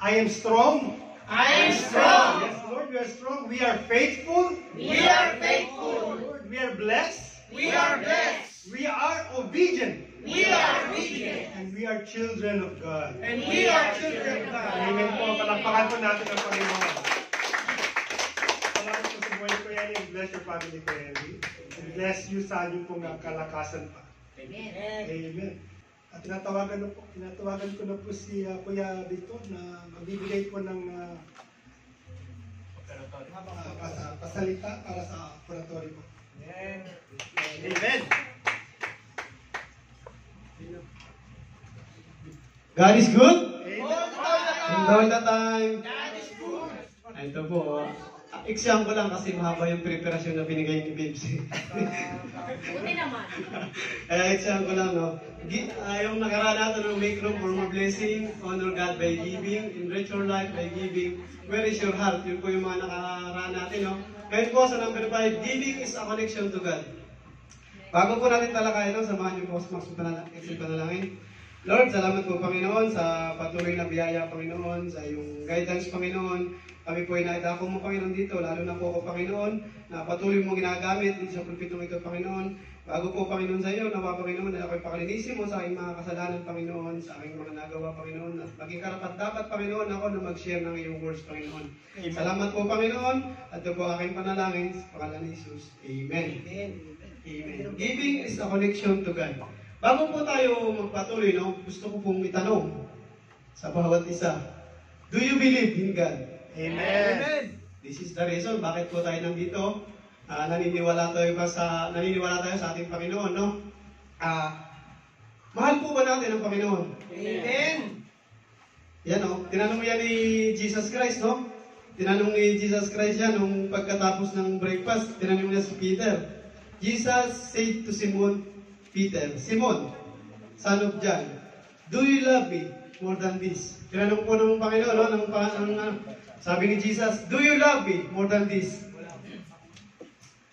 I am strong. I am strong. Yes, Lord, we are strong. We are faithful. We are faithful. Lord, we are blessed. We are blessed. We are obedient. We are obedient. And we are children of God. And we are children of God. Amen po. Palakpakan po natin ang Panginoon. Salamat po sa buhay ko yan. Bless your family ko yan. Bless you sa inyong pong kalakasan pa. Amen. Amen. At tinatawagan ko na po si Kuya Victor na magbibigay po ng pasalita para sa oratory po. Amen. God is good? Amen. All the time. God is good. Ito po. Exam ko lang kasi mahaba yung preparasyon na binigay ni Bibs. Buti naman. Kaya exam ko lang, no? Yung nakaraan natin ng make room for more blessing, honor God by giving, enrich your life by giving, where is your heart? Yun po yung mga nakaraan natin, no? Ngayon po sa number 5, giving is a connection to God. Bago po natin talakayin, no? Samahan niyo po sa mga panalangin. Lord, salamat po Panginoon sa patuloy na biyaya Panginoon, sa iyong guidance Panginoon. Kami po ay naidako mo Panginoon dito, lalo na po ako Panginoon, na patuloy mo ginagamit dito sa pulpitong ito Panginoon. Bago po Panginoon sa iyo, nawa Panginoon na ako'y pakalinisin mo sa aking mga kasalanan Panginoon, sa aking mga nagawa Panginoon, at maging karapat dapat Panginoon ako na mag-share ng iyong words Panginoon. Amen. Salamat po Panginoon, at ito po aking panalangin sa pangalan ni Jesus. Amen. Amen. Amen. Giving is a connection to God. Bago po tayo magpatuloy, no, gusto ko pong itanong sa bawat isa, do you believe in God? Amen. This is the reason bakit po tayo nandito. Naniniwala tayo sa ating Panginoon, no? Mahal po ba natin ang Panginoon? Amen. Yan, no? Tinanong yan ni Jesus Christ, no? Tinanong ni Jesus Christ yan nung pagkatapos ng breakfast. Tinanong niya si Peter. Jesus said to Simon Peter, Simon, son of John, do you love me more than this? Tinanong po ng Panginoon, no? Sabi ni Jesus, do you love me more than this?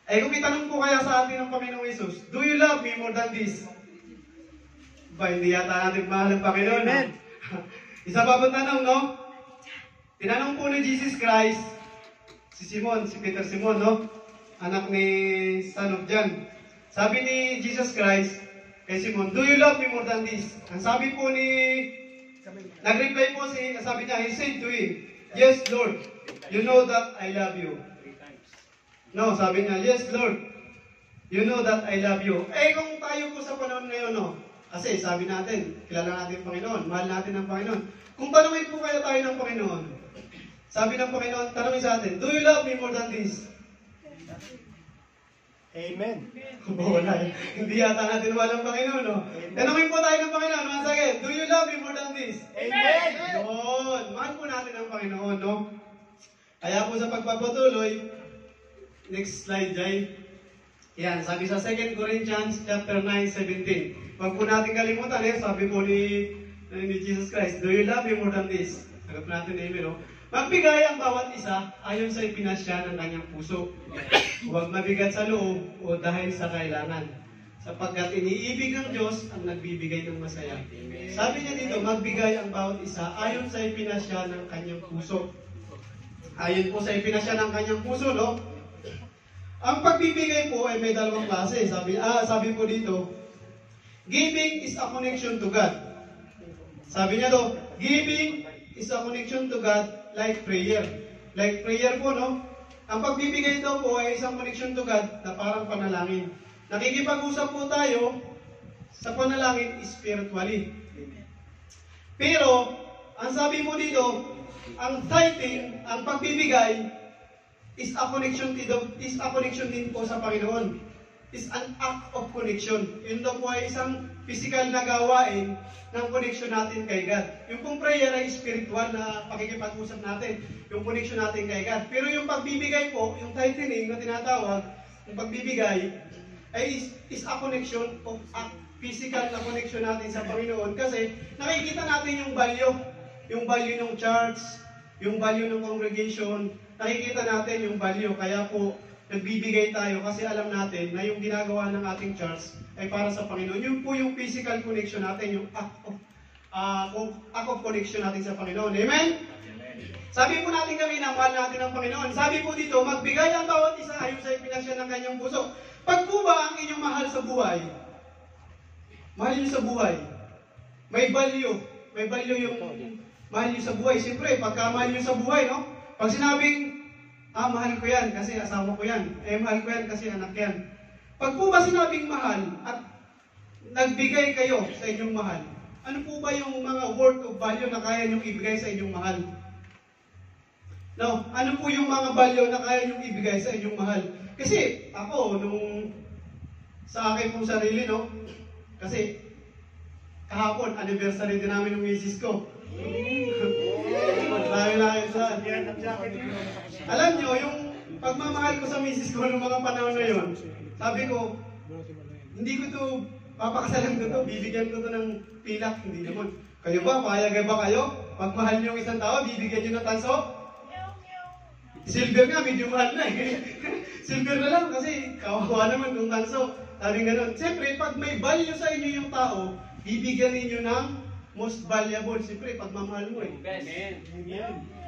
Ay kung itanong po kaya sa atin ng Panginoong Jesus, do you love me more than this? Ba, hindi yata natin mahal ang Panginoon. Amen. No? Isa pa po tanong, no? Tinanong po ni Jesus Christ, si Peter Simon, no? Anak ni son of John. Sabi ni Jesus Christ kay Simon, do you love me more than this? Ang sabi po nag-reply po sabi niya, he said to him, yes, Lord, you know that I love you. No, sabi niya, yes, Lord, you know that I love you. Eh, kung tayo po sa panahon ngayon, no? Kasi sabi natin, kilala natin ang Panginoon, mahal natin ang Panginoon. Kung tanungin po kaya tayo ng Panginoon, sabi ng Panginoon, tanungin sa atin, do you love me more than this? Amen. Wala eh. Hindi yata natin walang Panginoon, no? Tanungin po tayo ng Panginoon, once again, do you love me more than this? Amen. Yun. Mahal po natin ang Panginoon, no? Kaya po sa pagpapatuloy, next slide, Jay. Yan, sabi sa 2 Corinthians chapter 9:17. Huwag po natin kalimutan, sabi po ni Jesus Christ, do you love me more than this? Sagot natin, amen, no? Magbigay ang bawat isa ayon sa ipinasya ng kanyang puso. Huwag mabigat sa loob o dahil sa kailangan. Sapagkat iniibig ng Diyos ang nagbibigay ng masaya. Sabi niya dito, magbigay ang bawat isa ayon sa ipinasya ng kanyang puso. Ayon po sa ipinasya ng kanyang puso, no? Ang pagbibigay po ay may dalawang klase. Sabi po dito, giving is a connection to God. Sabi niya to, giving is a connection to God like prayer. Like prayer po, no? Ang pagbibigay daw po ay isang connection to God na parang panalangin. Nakikipag-usap po tayo sa panalangin spiritually. Pero, ang sabi mo dito, ang tithing, ang pagbibigay, is a connection din po sa Panginoon. Is an act of connection. Yun daw po ay isang physical na gawain ng connection natin kay God. Yung pong prayer ay spiritual na pakikipag-usap natin. Yung connection natin kay God. Pero yung pagbibigay po, yung tithing na tinatawag, yung pagbibigay, ay is a connection of a physical na connection natin sa Panginoon. Kasi nakikita natin yung value. Yung value ng church, yung value ng congregation, nakikita natin yung value. Kaya po, nagbibigay tayo kasi alam natin na yung ginagawa ng ating church ay para sa Panginoon. Yun po yung physical connection natin, yung act of connection natin sa Panginoon. Amen? Sabi po natin kami na mahal natin ang Panginoon. Sabi po dito, magbigay ang bawat isa ayon sa ipinasya ng kanyang puso. Pag po ba ang inyong mahal sa buhay, mahal nyo sa buhay, may value yung mahal nyo sa buhay. Siyempre, pagka mahal nyo sa buhay, no? Pag sinabing, mahal ko yan kasi asawa ko yan, mahal ko yan kasi anak yan. Pag po ba sinabing mahal at nagbigay kayo sa inyong mahal, ano po ba yung mga worth of value na kaya nyong ibigay sa inyong mahal? No, ano po yung mga value na kaya nyong ibigay sa inyong mahal? Kasi ako, nung sa akin pong sarili, no? Kasi kahapon, anniversary din namin ng misis ko. Marami na kayo saan. Alam nyo, yung pagmamahal ko sa misis ko noong mga panahon na yun, sabi ko, hindi ko to papakasalan ko to, bibigyan ko to ng pilak, hindi naman. Kayo ba, payag ba kayo? Pagmahal nyo yung isang tao, bibigyan nyo ng tanso? Silver nga, medyo mahal na eh. Silver na lang kasi kawawa naman kung tanso. Sabi ganun. Siyempre, pag may value sa inyo yung tao, bibigyan ninyo ng most valuable. Siyempre, pagmamahal mo eh.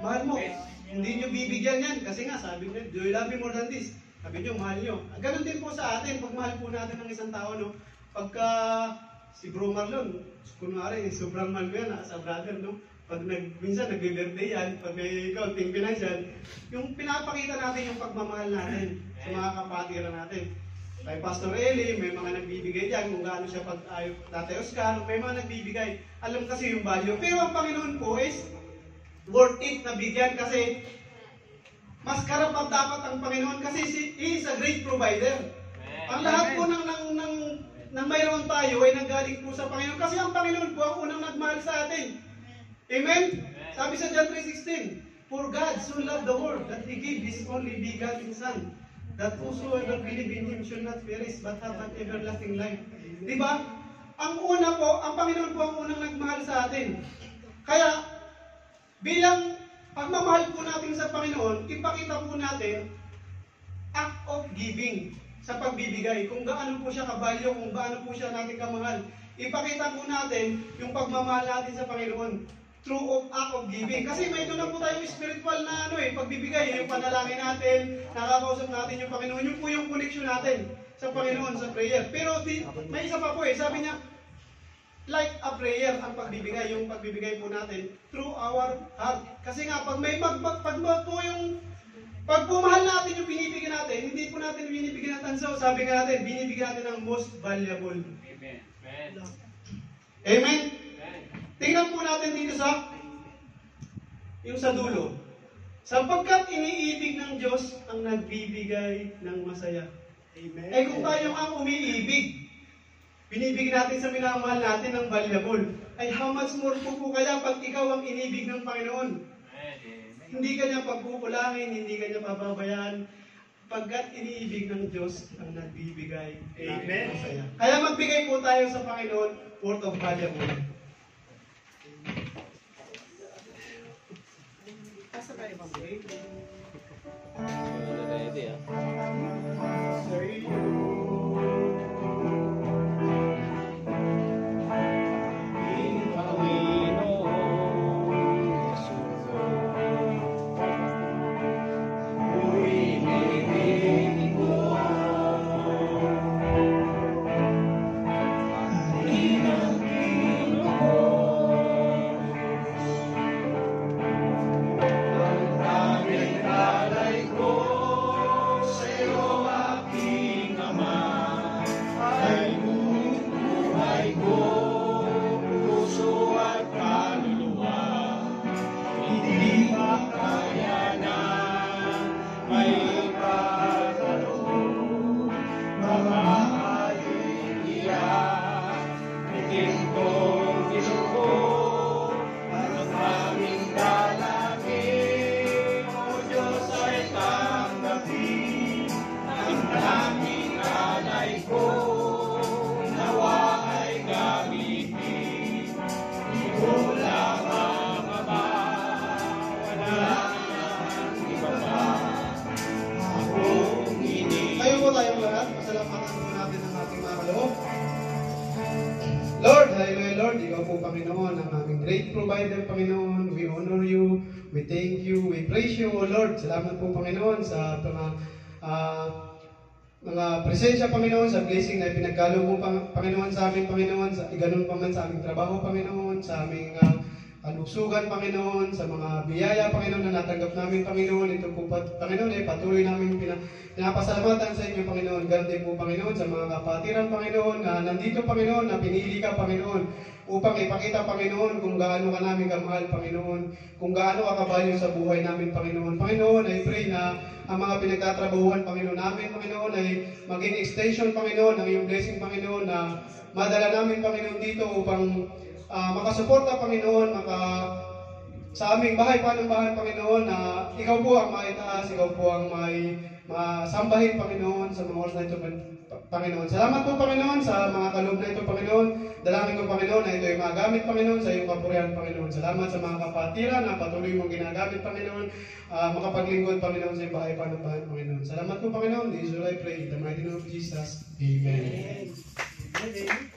Mahal mo. Hindi nyo bibigyan yan. Kasi nga, sabi nyo, do you love me more than this? Sabi nyo, mahal nyo. Ganun din po sa atin, pag mahal po natin ng isang tao, no? Pagka si Bro Marlon, kunwari, sobrang mahal ko yan sa brother, no? Pag minsan nag-birthday yan, pag may kaunting financial, yung pinapakita natin yung pagmamahal natin sa mga kapatiran natin. Kay Pastor Eli, may mga nagbibigay dyan kung gaano siya pag Tatay Oscar, may mga nagbibigay. Alam kasi yung value. Pero ang Panginoon po is worth it na bigyan kasi mas karapat dapat ang Panginoon kasi He is a great provider. Ang lahat po ng mayroon tayo ay nanggaling po sa Panginoon kasi ang Panginoon po ang unang nagmahal sa atin. Amen? Sabi sa John 3:16, for God so loved the world that He gave His only begotten Son, that whosoever believe in Him should not perish but have an everlasting life. Diba? Ang una po, ang Panginoon po ang unang nagmahal sa atin. Kaya, bilang pagmamahal po natin sa Panginoon, ipakita po natin act of giving sa pagbibigay. Kung gaano po siya kabalyo, kung gaano po siya natin kamahal. Ipakita po natin yung pagmamahal natin sa Panginoon through of act of giving. Kasi may doon na po tayong spiritual na pagbibigay. Yung panalangin natin, nakakausap natin yung Panginoon. Yung po yung connection natin sa Panginoon sa prayer. Pero may isa pa po sabi niya, like a prayer ang pagbibigay. Yung pagbibigay po natin through our heart. Kasi nga, pag may pag pumahal natin yung binibigyan natin, hindi po natin binibigyan natin. So, sabi nga natin, binibigyan natin ang most valuable. Amen. Amen? Tingnan po natin dito yung sa dulo. Sapagkat iniibig ng Diyos ang nagbibigay ng masaya. Amen. Kung tayo ang umiibig, binibigyan natin sa minamahal natin ng valuable, ay how much more po kaya pag ikaw ang inibig ng Panginoon? Hindi ka niya pagkukulangin, hindi ka niya pababayaan, pagkat iniibig ng Diyos ang nagbibigay ng masaya. Kaya magbigay po tayo sa Panginoon, worth of valuable. Asa tayo magbigay? Lord, hallelujah Lord, ikaw po Panginoon, ang aming great provider Panginoon. We honor you, you, we thank you, we praise you, O Lord. Salamat po, Panginoon, sa mga presensya, Panginoon, sa blessing na pinagkalo mo, Panginoon, sa amin, Panginoon, sa ganun pa man sa aming trabaho, Panginoon, sa aming kalugsugan, Panginoon, sa mga biyaya, Panginoon, na natanggap namin, Panginoon. Ito po, Panginoon, patuloy namin pinapasalamatan sa inyo, Panginoon. Ganun din po, Panginoon, sa mga kapatiran, Panginoon, na nandito, Panginoon, na pinili ka, Panginoon, upang ipakita, Panginoon, kung gaano ka namin kamahal, Panginoon, kung gaano ka kabalyo sa buhay namin, Panginoon. Panginoon, I pray na ang mga pinagtatrabahuhan, Panginoon, namin, Panginoon, ay maging extension, Panginoon, ng iyong blessing, Panginoon, na madala namin, Panginoon, dito upang makasuporta, Panginoon, sa aming bahay, panambahan, Panginoon, na ikaw po ang maitaas, ikaw po ang masambahin, Panginoon, sa mga oras na ito, Panginoon. Salamat po, Panginoon, sa mga kaloob na ito, Panginoon. Dalangin ko, Panginoon, na ito ay magamit, Panginoon, sa iyong kapurihan, Panginoon. Salamat sa mga kapatiran na patuloy mong ginagamit, Panginoon, makapaglingkod, Panginoon, sa iyong bahay, panambahan, Panginoon. Salamat po, Panginoon. This is all I pray. In the mighty name of Jesus. Amen. Amen.